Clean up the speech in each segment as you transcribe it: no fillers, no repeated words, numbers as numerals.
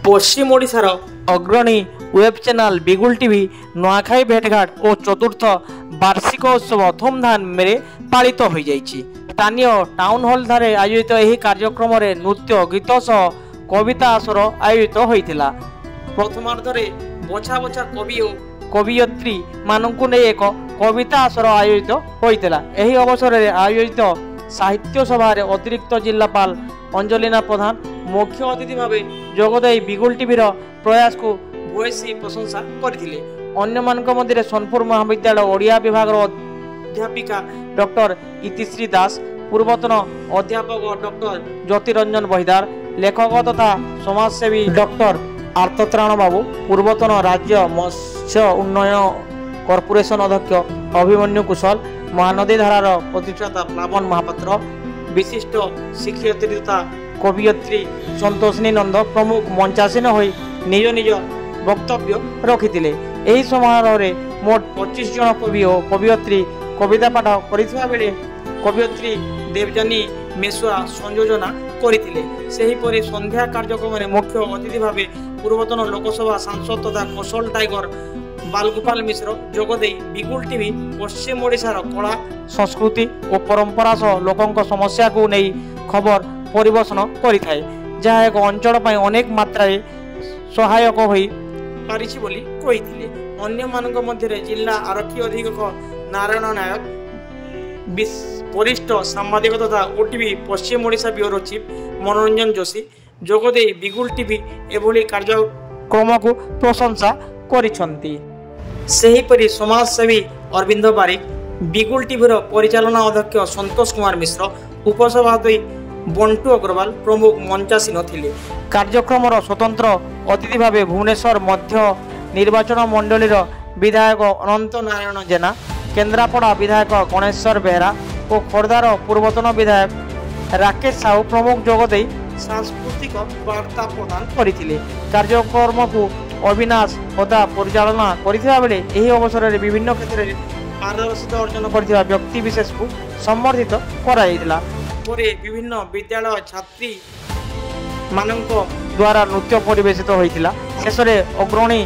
पश्चिम ओडिशार अग्रणी web channel बिगुल टीवी नुआखाई भेटघाट और चतुर्थ वार्षिक उत्सव धूमधाम में पालित हो जाइछि। स्थानीय टाउन हॉल ठारे आयोजित यह कार्यक्रम में नृत्य गीत सह कविता आसर आयोजित होता। प्रथमार्धरे बछा बछा कवि और कवियत्री मानू नहीं एक कविता आसर आयोजित होता। यह अवसर में आयोजित साहित्य सभा अतिरिक्त जिलापाल अंजलिना प्रधान मुख्य अतिथि भाव जोगदे बिगुल टीवीर प्रयास को भूयसी प्रशंसा करथिले। अन्य मानक मध्य सोनपुर महाविद्यालय ओडिया विभाग अध्यापिका डॉक्टर इतिश्री दास, पूर्वतन अध्यापक डॉक्टर ज्योतिरंजन बहिदार, लेखक तथा समाजसेवी डॉक्टर आर्तत्राण बाबू, पूर्वतन राज्य मत्स्य उन्नयन कॉर्पोरेशन अध्यक्ष अभिमन्यु कुशल, महानदी धारार प्रतिष्ठाता प्लावन महापात्र, विशिष्ट शिक्षयित्री तथा कवियत्री संतोषिनी नंद प्रमुख मंचासीन हो निज निज वक्तव्य रखिथिले। एही समारोह रे मोट 25 जन कवि और कवियत्री कविता पाठ करिथिबा बेले कवियत्री देवजानी मेसुआ संयोजना करिथिले। सेही परि संध्या कार्यक्रम में मुख्य अतिथि भाव पूर्वतन लोकसभा सांसद तथा कौशल टाइगर बालगोपाल मिश्र जोगदे बिगुल टीवी पश्चिम ओडिशार कला संस्कृति और परंपरा सह लोकों समस्या को नहीं खबर परिवेषण करिथाए, जहाँ एक अंचल अनेक मात्रा सहायक हो पारिछि बोली कहिथिले। अन्य मानक मध्य जिला आरक्षी अधीक्षक नारायण नायक, वरिष्ठ सांबादिक तथा ओटीवी पश्चिम ओडिशा ब्यूरो चीफ मनोरंजन जोशी जोगदे बिगुल टीवी एभली कार्यक्रम को प्रशंसा करिसंती। सेहीपरि समाजसेवी अरविंद बारिक, बिगुल टीवीर परिचालना अध्यक्ष संतोष कुमार मिश्र, उपसभापति बंटू अग्रवाल प्रमुख मंचासीन थिले। कार्यक्रम स्वतंत्र अतिथि भाव भुवनेश्वर मध्य निर्वाचन मंडलीर विधायक अनंत नारायण जेना, केन्द्रापड़ा विधायक गणेश्वर बेहरा और खोर्धार पूर्वतन विधायक राकेश साहू प्रमुख जोगदे सांस्कृतिक वार्ता प्रदान करथिले। कार्यक्रम को अविनाश होता परिचालना करथिबा बेले एही अवसर में विभिन्न क्षेत्र में पारदर्शिता अर्जन करथिबा व्यक्ति विशेष को सम्मानित कराइला। विभिन्न विद्यालय छात्री मानक द्वारा नृत्य परिवेशित होता। शेष में अग्रणी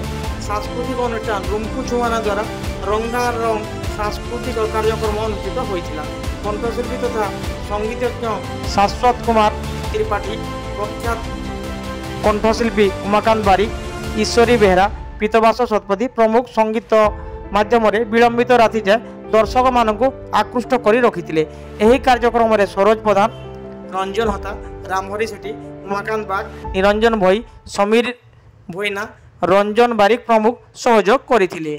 सांस्कृतिक अनुष्ठान रुमकु छुआना द्वारा रंगारंग सांस्कृतिक कार्यक्रम अनुष्ठित होता। कंठशिल्पी तथा संगीतज्ञ शाश्वत कुमार त्रिपाठी, प्रख्यात कंठशिल्पी उमाकांत बारिक, ईश्वरी बेहरा, पीतवास शतपथी प्रमुख संगीत माध्यम विलंबित राति जाए दर्शक मानक आकृष्ट कर रखिथिले। एही कार्यक्रम में सरोज प्रधान, रंजन हता, रामहरी सेठी, उमाकांत बाग, निरंजन भई, समीर भोईना, रंजन बारिक प्रमुख सहयोग करथिले।